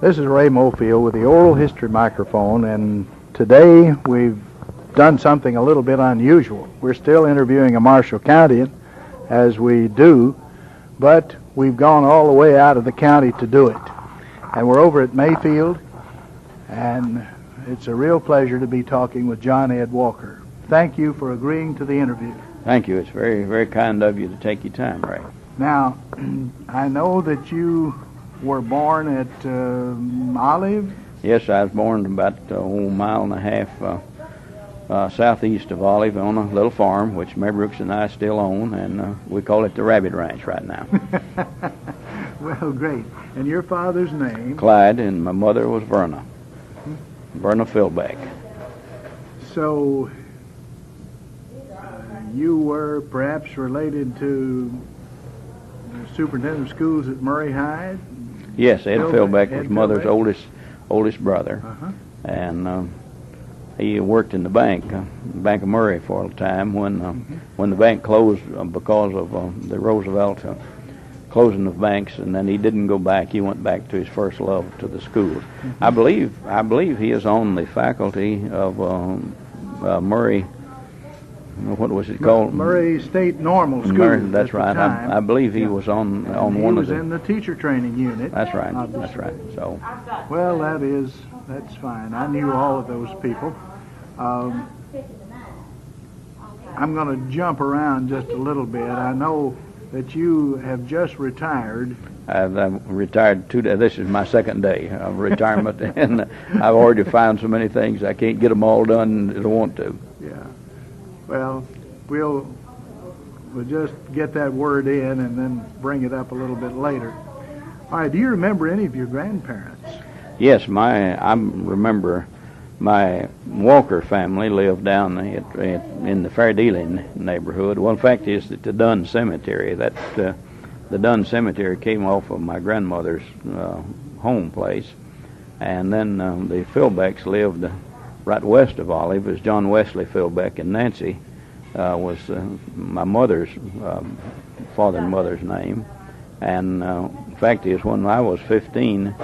This is Ray Mofield with the Oral History Microphone, and today we've done something a little bit unusual. We're still interviewing a Marshall County as we do, but we've gone all the way out of the county to do it. And we're over at Mayfield, and it's a real pleasure to be talking with John Ed Walker. Thank you for agreeing to the interview. Thank you. It's very, very kind of you to take your time, Ray. Now, I know that you were born at Olive? Yes, I was born about a mile and a half southeast of Olive on a little farm, which Mary Brooks and I still own, and we call it the Rabbit Ranch right now. Well, great. And your father's name? Clyde, and my mother was Verna. Verna Philbeck. So, you were perhaps related to the superintendent of schools at Murray High? Yes, Ed Philbeck was Ed mother's Philbeck? oldest brother, and he worked in the Bank of Murray for a time when the bank closed because of the Roosevelt closing of banks, and then he didn't go back. He went back to his first love, to the schools. I believe he is on the faculty of Murray. What was it called? Murray State Normal School. Murray, that's right. I believe he was on one of the. He was in the teacher training unit. That's right. Obviously. That's right. So. Well, that's fine. I knew all of those people. I'm going to jump around just a little bit. I know that you have just retired. I've retired 2 days. This is my second day of retirement, and I've already found so many things I can't get them all done as I want to. Yeah. Well, we'll just get that word in and then bring it up a little bit later. All right. Do you remember any of your grandparents? Yes, I remember my Walker family lived down in the Fair Dealing neighborhood. Well, the fact is that the Dunn Cemetery, the Dunn Cemetery came off of my grandmother's home place, and then the Philbecks lived right west of Olive. It was John Wesley Philbeck, and Nancy was my mother's father and mother's name. And the fact is, when I was 15,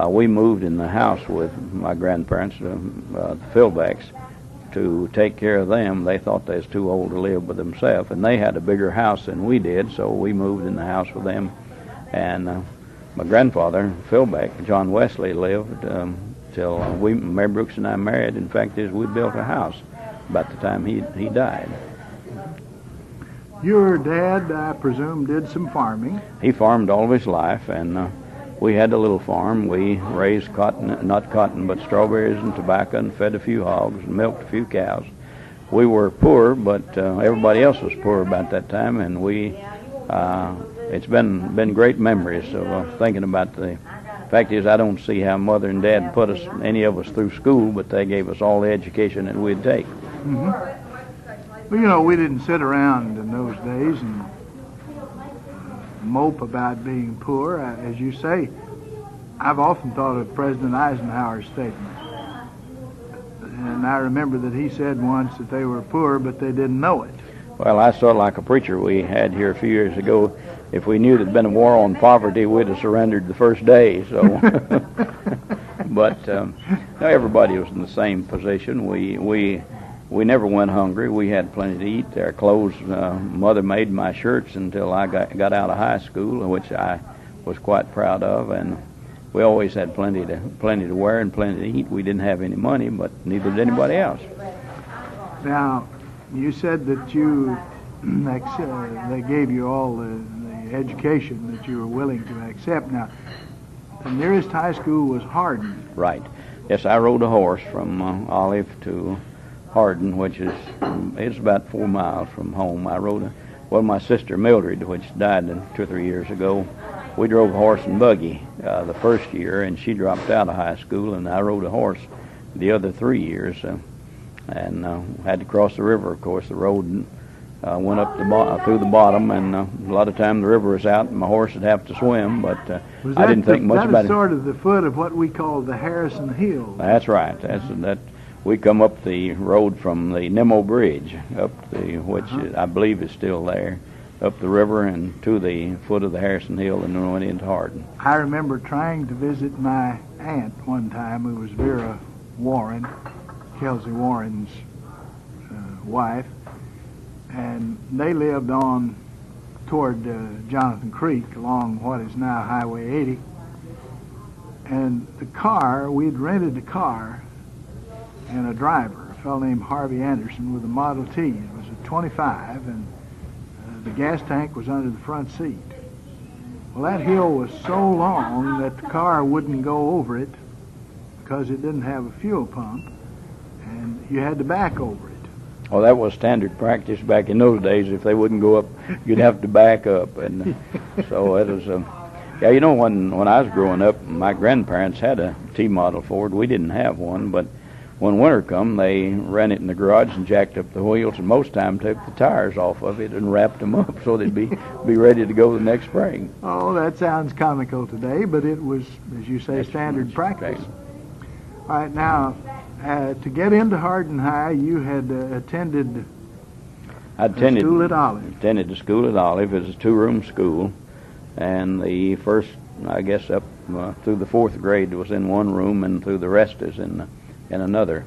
we moved in the house with my grandparents, the Philbecks, to take care of them. They thought they was too old to live with themselves, and they had a bigger house than we did, so we moved in the house with them. And my grandfather, Philbeck, John Wesley, lived till Mary Brooks and I married. In fact, we built a house about the time he died. Your dad, I presume, did some farming. He farmed all of his life, and we had a little farm. We raised not cotton, but strawberries and tobacco, and fed a few hogs and milked a few cows. We were poor, but everybody else was poor about that time, and it's been great memories of thinking about the fact is, I don't see how Mother and Dad put any of us through school, but they gave us all the education that we'd take. Mm-hmm. Well, we didn't sit around in those days and mope about being poor. As you say, I've often thought of President Eisenhower's statement. And I remember that he said once that they were poor, but they didn't know it. Well, I saw like a preacher we had here a few years ago. If we knew there'd been a war on poverty, we'd have surrendered the first day. So, but everybody was in the same position. We never went hungry. We had plenty to eat. Our clothes, Mother made my shirts until I got out of high school, which I was quite proud of. And we always had plenty to wear and plenty to eat. We didn't have any money, but neither did anybody else. Now, you said that they gave you all the education that you were willing to accept. Now, the nearest high school was Hardin. Right. Yes, I rode a horse from Olive to Hardin, which is about 4 miles from home. My sister Mildred, which died 2 or 3 years ago, we drove a horse and buggy the first year, and she dropped out of high school, and I rode a horse the other 3 years, and had to cross the river. Of course, the road went up through the bottom, and a lot of time the river was out, and my horse would have to swim. But I didn't think much about it. That was sort of the foot of what we call the Harrison Hills. That's right. We come up the road from the Nemo Bridge which I believe is still there, up the river and to the foot of the Harrison Hill, and then went into Hardin. I remember trying to visit my aunt one time, who was Vera Warren, Kelsey Warren's wife, and they lived on toward Jonathan Creek along what is now Highway 80. And the car, we'd rented a car and a driver, a fellow named Harvey Anderson, with a Model T. It was a 25, and the gas tank was under the front seat. Well, that hill was so long that the car wouldn't go over it because it didn't have a fuel pump, and you had to back over it. Well, that was standard practice back in those days. If they wouldn't go up, you'd have to back up, and so it was. Yeah, you know, when I was growing up, my grandparents had a T-model Ford. We didn't have one, but when winter come, they ran it in the garage and jacked up the wheels, and most time took the tires off of it and wrapped them up so they'd be ready to go the next spring. Oh, that sounds comical today, but it was, as you say, standard practice. All right, now, to get into Hardin High, you had attended school at Olive. Attended the school at Olive. It was a two-room school, and the first, I guess, up through the fourth grade was in one room, and through the rest is in another.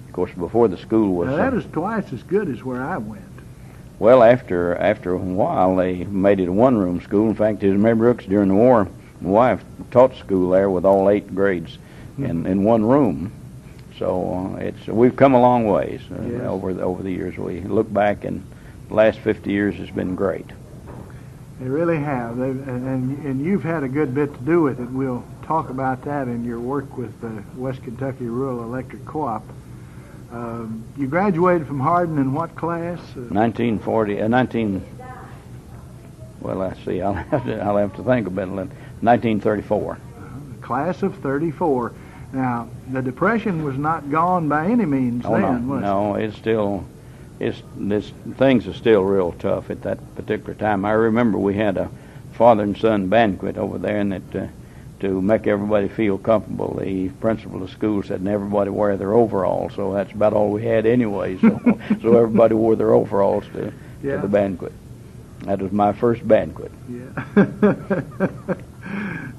Of course, before the school was... Now, that is twice as good as where I went. Well, after a while, they made it a one-room school. In fact, as Mary Brooks, during the war, my wife taught school there with all 8 grades in one room. So we've come a long ways Yes. over the years. We look back, and the last 50 years has been great. They really have. And you've had a good bit to do with it. We'll talk about that in your work with the West Kentucky Rural Electric Co-op. You graduated from Hardin in what class? 1940. Well, let's see. I'll have to think about it. 1934. Class of 34. Now, the Depression was not gone by any means then, was it? No, it's still, things are still real tough at that particular time. I remember we had a father and son banquet over there, and that to make everybody feel comfortable, the principal of the school said, and everybody wear their overalls, so that's about all we had anyway, so everybody wore their overalls to the banquet. That was my first banquet. Yeah.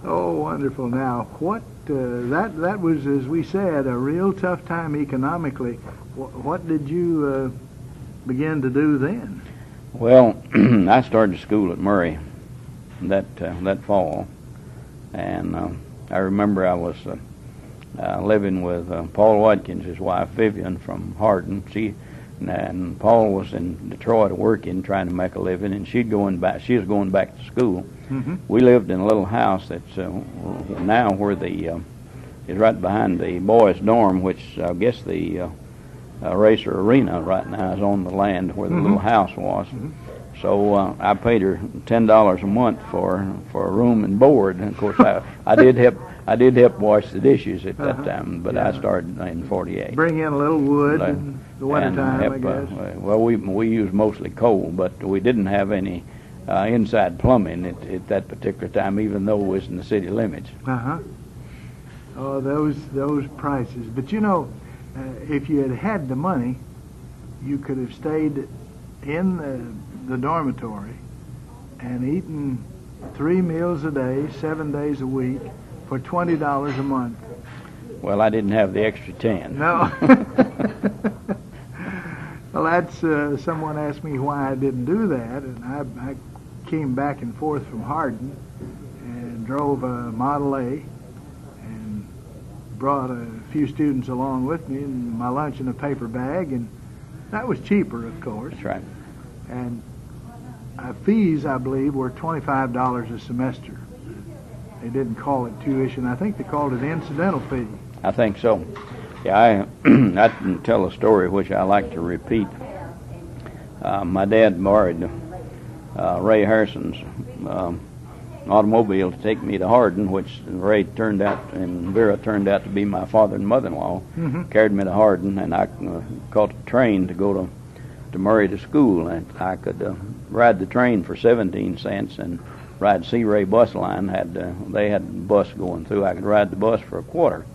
Oh, wonderful. Now, what that was, as we said, a real tough time economically. What did you begin to do then? Well, I started school at Murray that fall, and I remember I was living with Paul Watkins, his wife Vivian, from Hardin. And Paul was in Detroit working, trying to make a living, and she was going back to school. Mm-hmm. We lived in a little house that's now where is right behind the boys' dorm, which I guess the Racer Arena right now is on the land where the little house was. Mm-hmm. So I paid her $10 a month for a room and board. And of course, I did help wash the dishes at that time, but I started in '48. Bring in a little wood in the wintertime, I guess. Well, we used mostly coal, but we didn't have any inside plumbing at that particular time, even though it was in the city limits. Oh, those prices. But you know, if you had had the money, you could have stayed in the dormitory and eaten 3 meals a day, 7 days a week, for $20 a month. Well, I didn't have the extra 10. No. Well, that's someone asked me why I didn't do that, and I came back and forth from Hardin and drove a Model A and brought a few students along with me, and my lunch in a paper bag, and that was cheaper, of course. That's right. And fees, I believe, were $25 a semester. They didn't call it tuition. I think they called it incidental fee. I think so. Yeah, I can tell a story which I like to repeat. My dad borrowed Ray Harrison's automobile to take me to Hardin, which Ray turned out, and Vera turned out to be my father and mother-in-law. Carried me to Hardin, and I caught a train to go to Murray to school, and I could ride the train for 17 cents and ride C. Ray bus line. They had a bus going through. I could ride the bus for a quarter.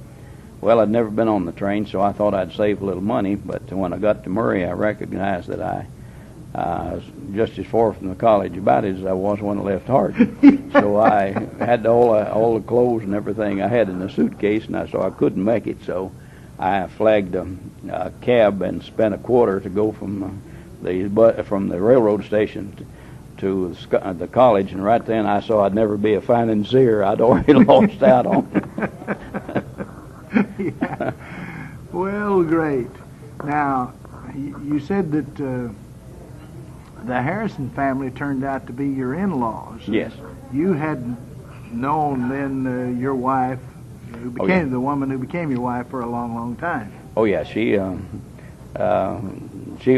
Well, I'd never been on the train, so I thought I'd save a little money, but when I got to Murray, I recognized that I I was just as far from the college about as I was when I left Hardin. So I had all the clothes and everything I had in the suitcase, and so I couldn't make it. So I flagged a cab and spent a quarter to go from the railroad station to the college. And right then I saw I'd never be a financier. I'd already lost out on it. Yeah. Well, great. Now, you said that the Harrison family turned out to be your in-laws. Yes. You had known then your wife, who became the woman who became your wife, for a long, long time. Oh yeah, she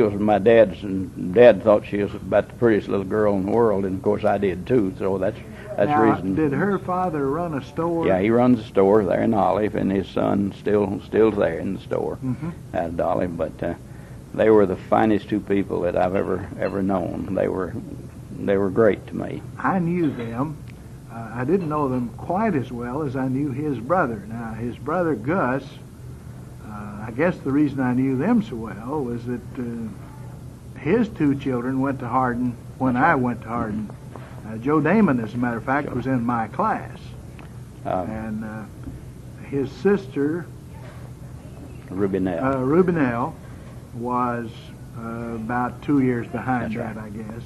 was my dad's, and Dad thought she was about the prettiest little girl in the world, and of course I did too. So that's the reason. Did her father run a store? Yeah, he runs a store there in Olive, and his son still there in the store at Olive. But they were the finest two people that I've ever known. They were great to me. I knew them. I didn't know them quite as well as I knew his brother. Now, his brother Gus, I guess the reason I knew them so well was that his two children went to Hardin when I went to Hardin. Joe Damon, as a matter of fact, was in my class. And his sister, Rubinell, was about 2 years behind That's that, I guess.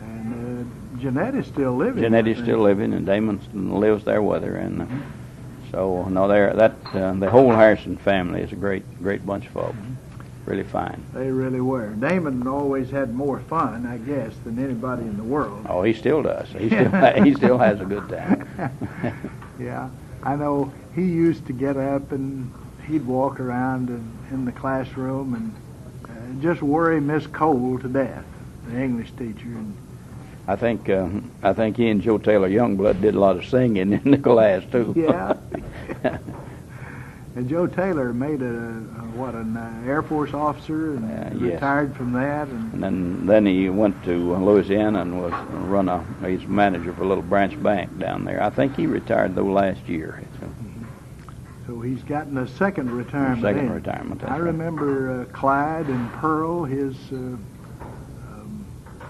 And Jeanette is still living. Jeanette is still living, and Damon lives there with her. And so, no, the whole Harrison family is a great bunch of folks. Really fine. They really were. Damon always had more fun, I guess, than anybody in the world. Oh, he still does. He still has a good time. Yeah, I know he used to get up and he'd walk around in the classroom and just worry Miss Cole to death, the English teacher. And I think he and Joe Taylor Youngblood did a lot of singing in the class too. Yeah. And Joe Taylor made an Air Force officer and yes. retired from that. And then he went to Louisiana and he's manager for a little branch bank down there. I think he retired though last year. So he's gotten a second retirement. Retirement. I remember Clyde and Pearl.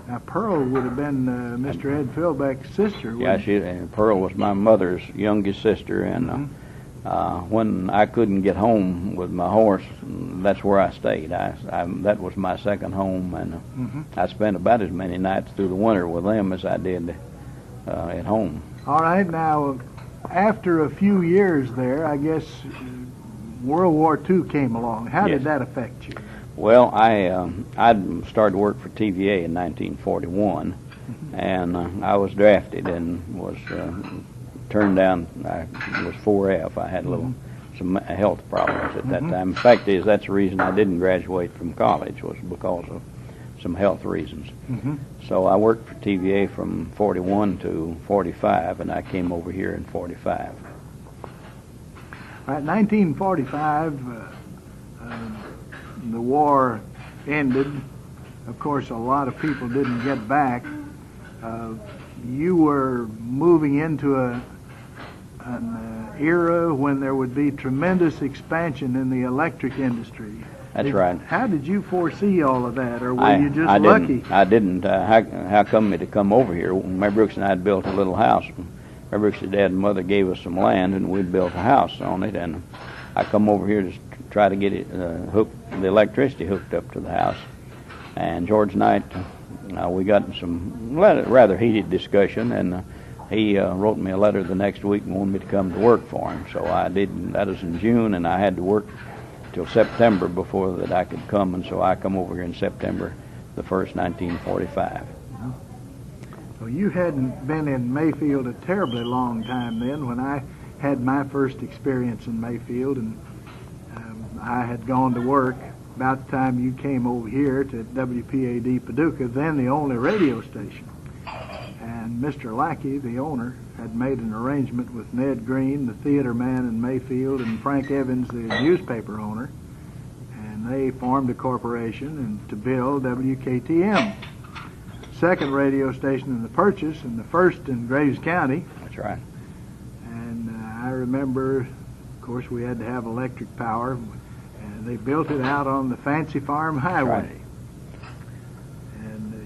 Now Pearl would have been Mr. Ed Philbeck's sister. Yeah, Pearl was my mother's youngest sister, and when I couldn't get home with my horse, that's where I stayed. That was my second home, and I spent about as many nights through the winter with them as I did at home. All right, now after a few years there, I guess World War II came along. How did that affect you? Well, I started work for TVA in 1941, and I was drafted and was turned down. I was 4F. I had some health problems at that time. The fact is, that's the reason I didn't graduate from college, was because of some health reasons. So I worked for TVA from 41 to 45, and I came over here in 45. All right, 1945, the war ended. Of course, a lot of people didn't get back. You were moving into an era when there would be tremendous expansion in the electric industry. That's right. How did you foresee all of that, or were you just lucky? I didn't. How come me to come over here? Mary Brooks and I had built a little house. Mary Brooks' dad and mother gave us some land, and we built a house on it. And I come over here to try to get it the electricity hooked up to the house. And George Knight, we got in some rather heated discussion, and he wrote me a letter the next week and wanted me to come to work for him. So I did. That was in June, and I had to work till September before that I could come, and so I come over here in September the 1st, 1945. Well, you hadn't been in Mayfield a terribly long time then when I had my first experience in Mayfield, and I had gone to work about the time you came over here to WPAD Paducah, then the only radio station. And Mr. Lackey, the owner, had made an arrangement with Ned Green, the theater man in Mayfield, and Frank Evans, the newspaper owner, and they formed a corporation and to build WKTM, second radio station in the Purchase and the first in Graves County. That's right. And I remember, of course, we had to have electric power, and they built it out on the Fancy Farm Highway. Right.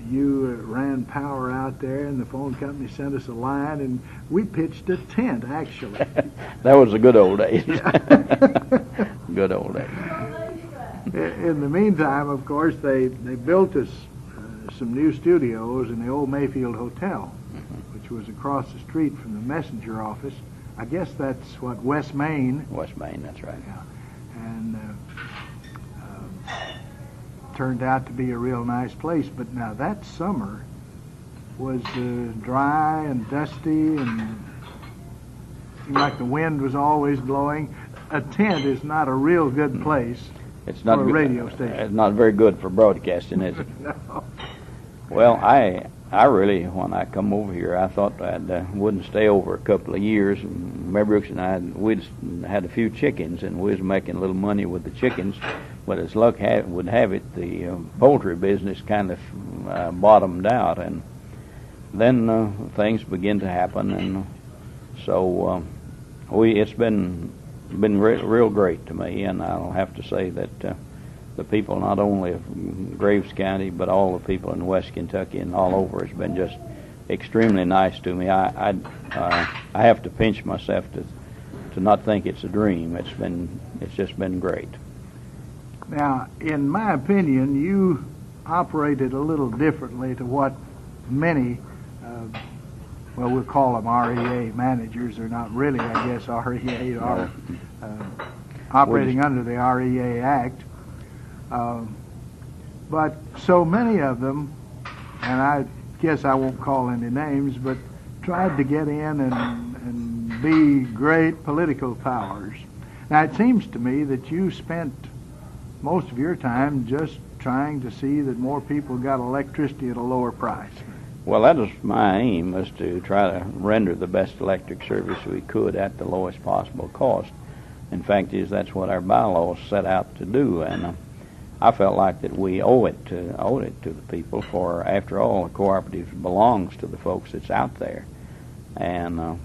you ran power out there, and the phone company sent us a line, and we pitched a tent, actually. That was the good old days. Good old days. In the meantime, of course, they built us some new studios in the old Mofield Hotel, which was across the street from the messenger office. I guess that's what, West Main. West Main, that's right. Yeah. And turned out to be a real nice place. But now that summer was dry and dusty, and seemed like the wind was always blowing. A tent is not a real good place It's not for a good, radio station. It's not very good for broadcasting, is it? No. Well, I really, when I come over here, I thought I wouldn't stay over a couple of years. Mary Brooks and I, we'd had a few chickens, and we was making a little money with the chickens. But as luck would have it, the poultry business kind of bottomed out, and then things began to happen, and so it's been real great to me, and I'll have to say that the people not only of Graves County but all the people in West Kentucky and all over has been just extremely nice to me. I have to pinch myself to not think it's a dream. It's just been great. Now, in my opinion, you operated a little differently to what many, well, we'll call them REA managers. They're not really, I guess, REA, are operating under the REA Act. But so many of them, and I guess I won't call any names, but tried to get in and be great political powers. Now, it seems to me that you spent most of your time just trying to see that more people got electricity at a lower price. Well, that was my aim, was to try to render the best electric service we could at the lowest possible cost. In fact, that's what our bylaws set out to do, and I felt like that we owe it to the people, for after all, the cooperative belongs to the folks that's out there, and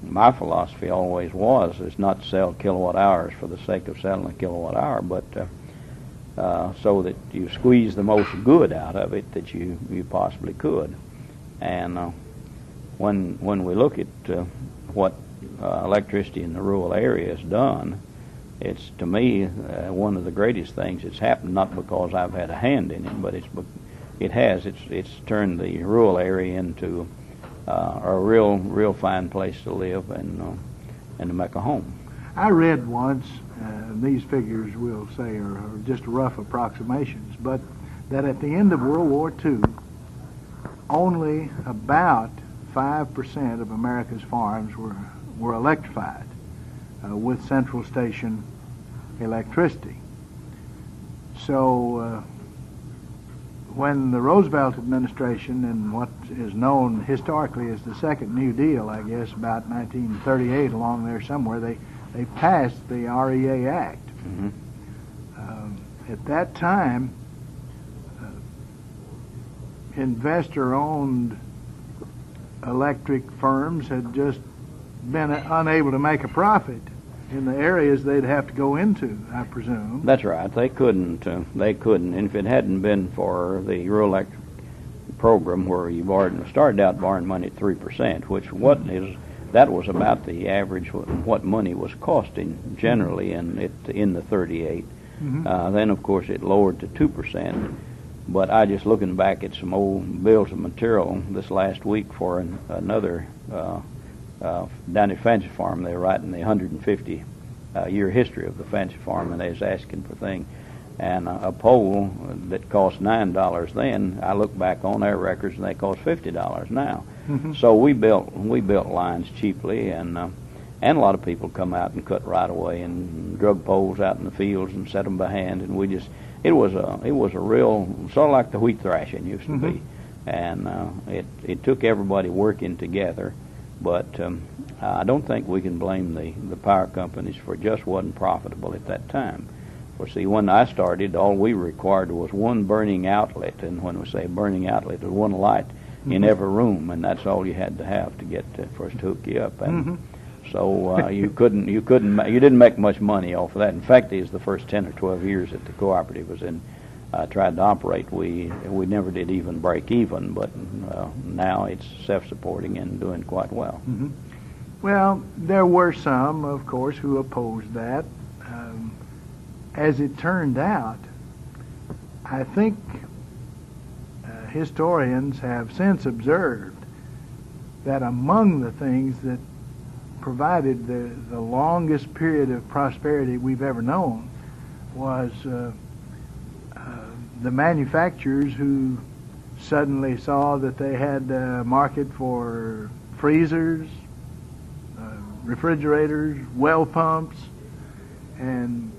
my philosophy always is not to sell kilowatt hours for the sake of selling a kilowatt hour, but so that you squeeze the most good out of it that you possibly could. And when we look at what electricity in the rural area has done, it's, to me, one of the greatest things that's happened, not because I've had a hand in it, but it's turned the rural area into a real fine place to live and to make a home. I read once, these figures we'll say are just rough approximations, but that at the end of World War II, only about 5% of America's farms were electrified with central station electricity. So when the Roosevelt administration, and what is known historically as the Second New Deal, I guess about 1938 along there somewhere, they passed the REA Act. Mm-hmm. At that time, investor-owned electric firms had just been unable to make a profit in the areas they'd have to go into, I presume. That's right. They couldn't. And if it hadn't been for the rural electric program, where you started out borrowing money at 3%, which that was about the average what money was costing generally in the 38. Mm-hmm. Then, of course, it lowered to 2%. But I just looking back at some old bills of material this last week for another down at Fancy Farm. They were writing the 150-year history of the Fancy Farm, and they was asking for things. And a pole that cost $9 then, I look back on their records, and they cost $50 now. Mm-hmm. So we built lines cheaply, and a lot of people come out and cut right away and drug poles out in the fields and set them by hand, and it was a real, sort of like the wheat thrashing used to mm-hmm. be, and it took everybody working together. But I don't think we can blame the power companies for just wasn't profitable at that time. For see, when I started, all we required was one burning outlet, and when we say burning outlet, it was one light mm-hmm. in every room, and that's all you had to have to get for us to hook you up. And mm-hmm. so you didn't make much money off of that. In fact, it was the first 10 or 12 years that the cooperative was in tried to operate, we never did even break even, but now it's self-supporting and doing quite well. Mm-hmm. Well, there were some, of course, who opposed that. As it turned out, I think historians have since observed that among the things that provided the longest period of prosperity we've ever known was the manufacturers who suddenly saw that they had a market for freezers, refrigerators, well pumps, and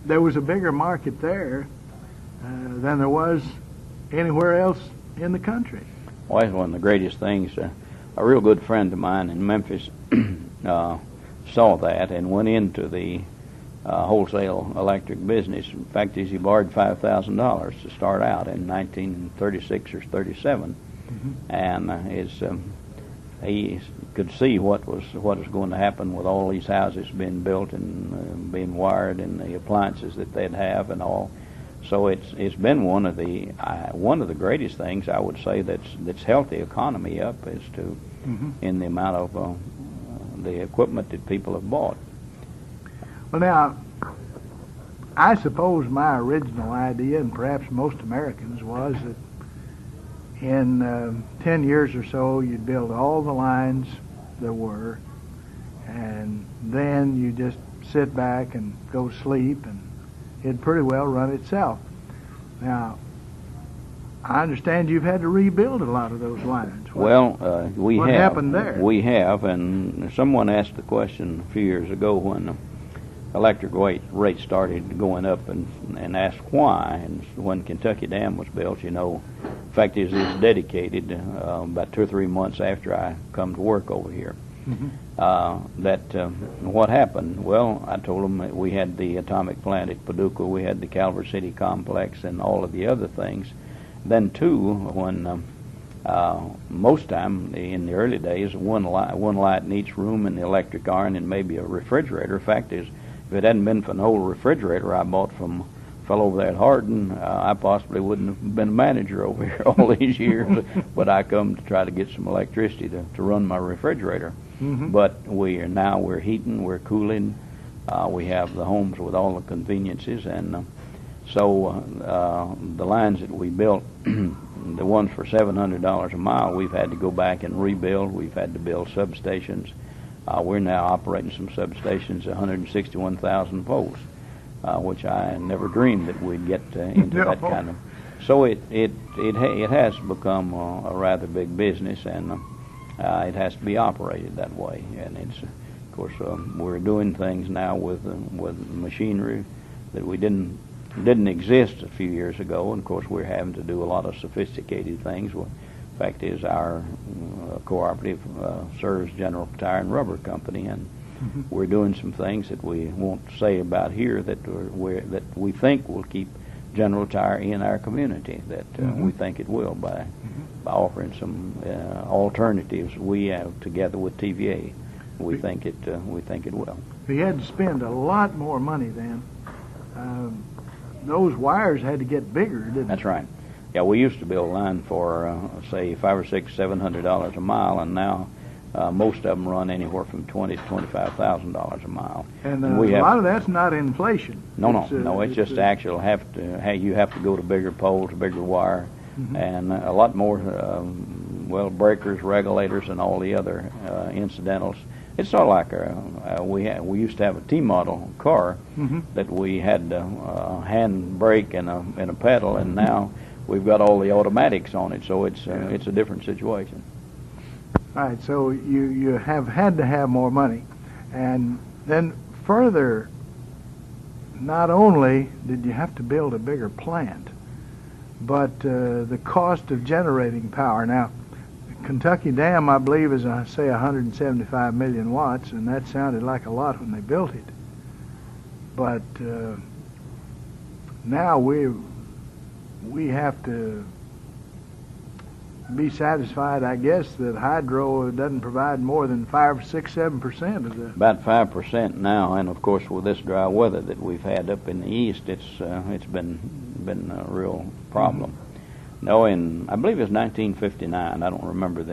there was a bigger market there than there was anywhere else in the country. Well, that's one of the greatest things. A real good friend of mine in Memphis saw that and went into the wholesale electric business. In fact, he borrowed $5,000 to start out in 1936 or 37, and he could see what was going to happen with all these houses being built and being wired and the appliances that they'd have and all. So it's been one of the greatest things, I would say, that's held the economy up as to in the amount of the equipment that people have bought. Well, now, I suppose my original idea, and perhaps most Americans, was that in 10 years or so you'd build all the lines there were, and then you just sit back and go sleep, and it'd pretty well run itself. Now, I understand you've had to rebuild a lot of those lines. What happened there? We have, and someone asked the question a few years ago when the electric rates started going up and asked why. And when Kentucky Dam was built, in fact, it was dedicated about 2 or 3 months after I come to work over here. What happened? Well, I told them that we had the atomic plant at Paducah, we had the Calvert City complex, and all of the other things. Then too, when most time in the early days, one light in each room and the electric iron and maybe a refrigerator. The fact is, if it hadn't been for an old refrigerator I bought from a fellow over there at Hardin, I possibly wouldn't have been a manager over here all these years. But I come to try to get some electricity to run my refrigerator. But we're heating, we're cooling, we have the homes with all the conveniences, and so the lines that we built, the ones for $700 a mile, we've had to go back and rebuild. We've had to build substations. We're now operating some substations, 161,000 volts, which I never dreamed that we'd get into that kind of. So it has become a rather big business, and it has to be operated that way. And it's, of course, we're doing things now with machinery that we didn't exist a few years ago, and of course we're having to do a lot of sophisticated things. Well, the fact is, our cooperative serves General Tire and Rubber Company, and we're doing some things that we won't say about here that we think will keep General Tire in our community. That we think it will by offering some alternatives we have together with TVA. We think it will. We had to spend a lot more money then. Those wires had to get bigger, didn't they? That's right. Yeah, we used to build a line for say $500 or $700 a mile, and now most of them run anywhere from $20,000 to $25,000 a mile. And a lot of that's not inflation. No. It's just actual you have to go to bigger poles, bigger wire, and a lot more breakers, regulators, and all the other incidentals. It's sort of like we used to have a T-model car that we had a hand brake and a pedal, and now we've got all the automatics on it. So it's a different situation. All right. So you have had to have more money, and then further, not only did you have to build a bigger plant, but the cost of generating power. Now, Kentucky Dam, I believe, is, say, 175 million watts, and that sounded like a lot when they built it. But now we have to be satisfied, I guess, that hydro doesn't provide more than 5, 6, 7% of the... About 5% now, and of course with this dry weather that we've had up in the east, it's been been a real problem. No, I believe it was 1959. I don't remember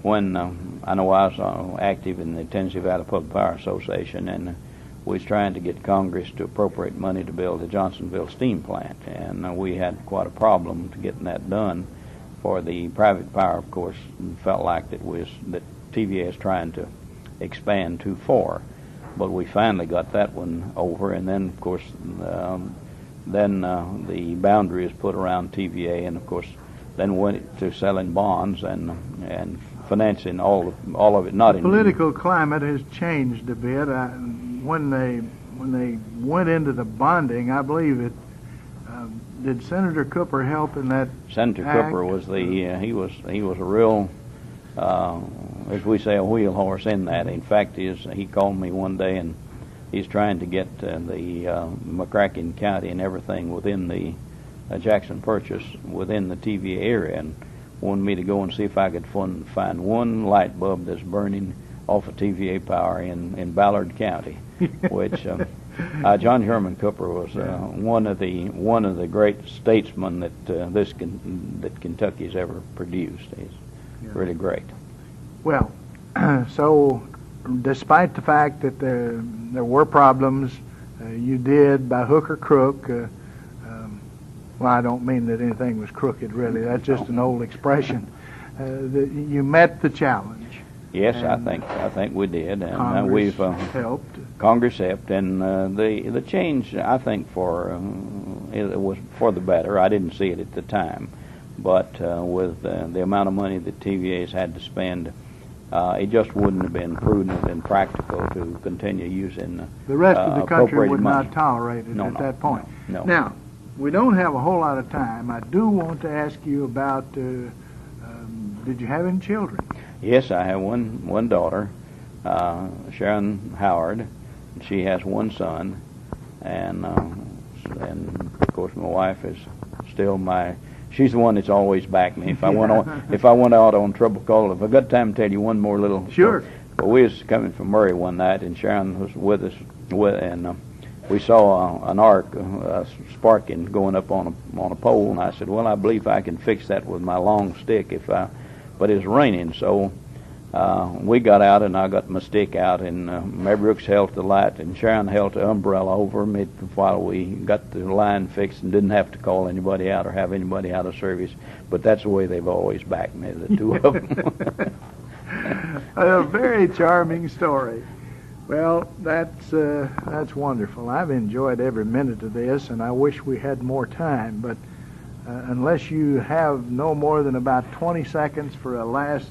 when I know I was active in the Tennessee Valley Public Power Association, and we was trying to get Congress to appropriate money to build the Johnsonville steam plant, and we had quite a problem to getting that done. For the private power, of course, felt like that TVA is trying to expand too far, but we finally got that one over, and then of course the boundary is put around TVA, and of course then went to selling bonds and financing all of it. Not the political climate has changed a bit. When they went into the bonding, I believe it. Did Senator Cooper help in that? Senator act? Cooper was he was a real, as we say, a wheel horse in that. In fact, he called me one day, and he's trying to get the McCracken County and everything within the Jackson Purchase within the TVA area, and wanted me to go and see if I could find one light bulb that's burning off of TVA power in Ballard County, which John Herman Cooper was one of the great statesmen that Kentucky's ever produced. He's really great. Well, so despite the fact that there were problems, you did by hook or crook. Well, I don't mean that anything was crooked, really. That's just an old expression. That you met the challenge. Yes, I think we did, and Congress we've helped. Congress helped, and the change, I think, it was for the better. I didn't see it at the time, but with the amount of money that TVA's had to spend, it just wouldn't have been prudent and practical to continue using the rest of the country would money. not tolerate it at that point. No. Now, we don't have a whole lot of time. I do want to ask you about, did you have any children? Yes, I have one daughter, Sharon Howard. She has one son, and of course my wife is still she's the one that's always backed me. If I went out on trouble call, if I got time to tell you one more little. Sure. But we was coming from Murray one night, and Sharon was with us, and we saw an arc sparking going up on a pole, and I said, well, I believe I can fix that with my long stick but it was raining, so we got out, and I got my stick out, and Mary Brooks held the light, and Sharon held the umbrella over me while we got the line fixed and didn't have to call anybody out or have anybody out of service. But that's the way they've always backed me, the two of them. A very charming story. Well, that's wonderful. I've enjoyed every minute of this, and I wish we had more time, but unless you have no more than about 20 seconds for a last...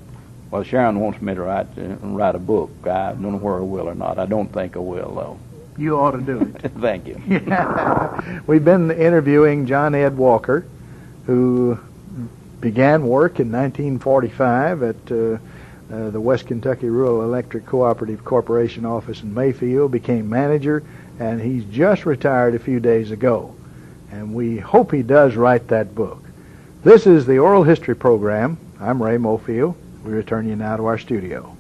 Well, Sharon wants me to write a book. I don't know where I will or not. I don't think I will, though. You ought to do it. Thank you. Yeah. We've been interviewing John Ed Walker, who began work in 1945 at the West Kentucky Rural Electric Cooperative Corporation office in Mayfield, became manager, and he's just retired a few days ago. And we hope he does write that book. This is the Oral History Program. I'm Ray Mofield. We return you now to our studio.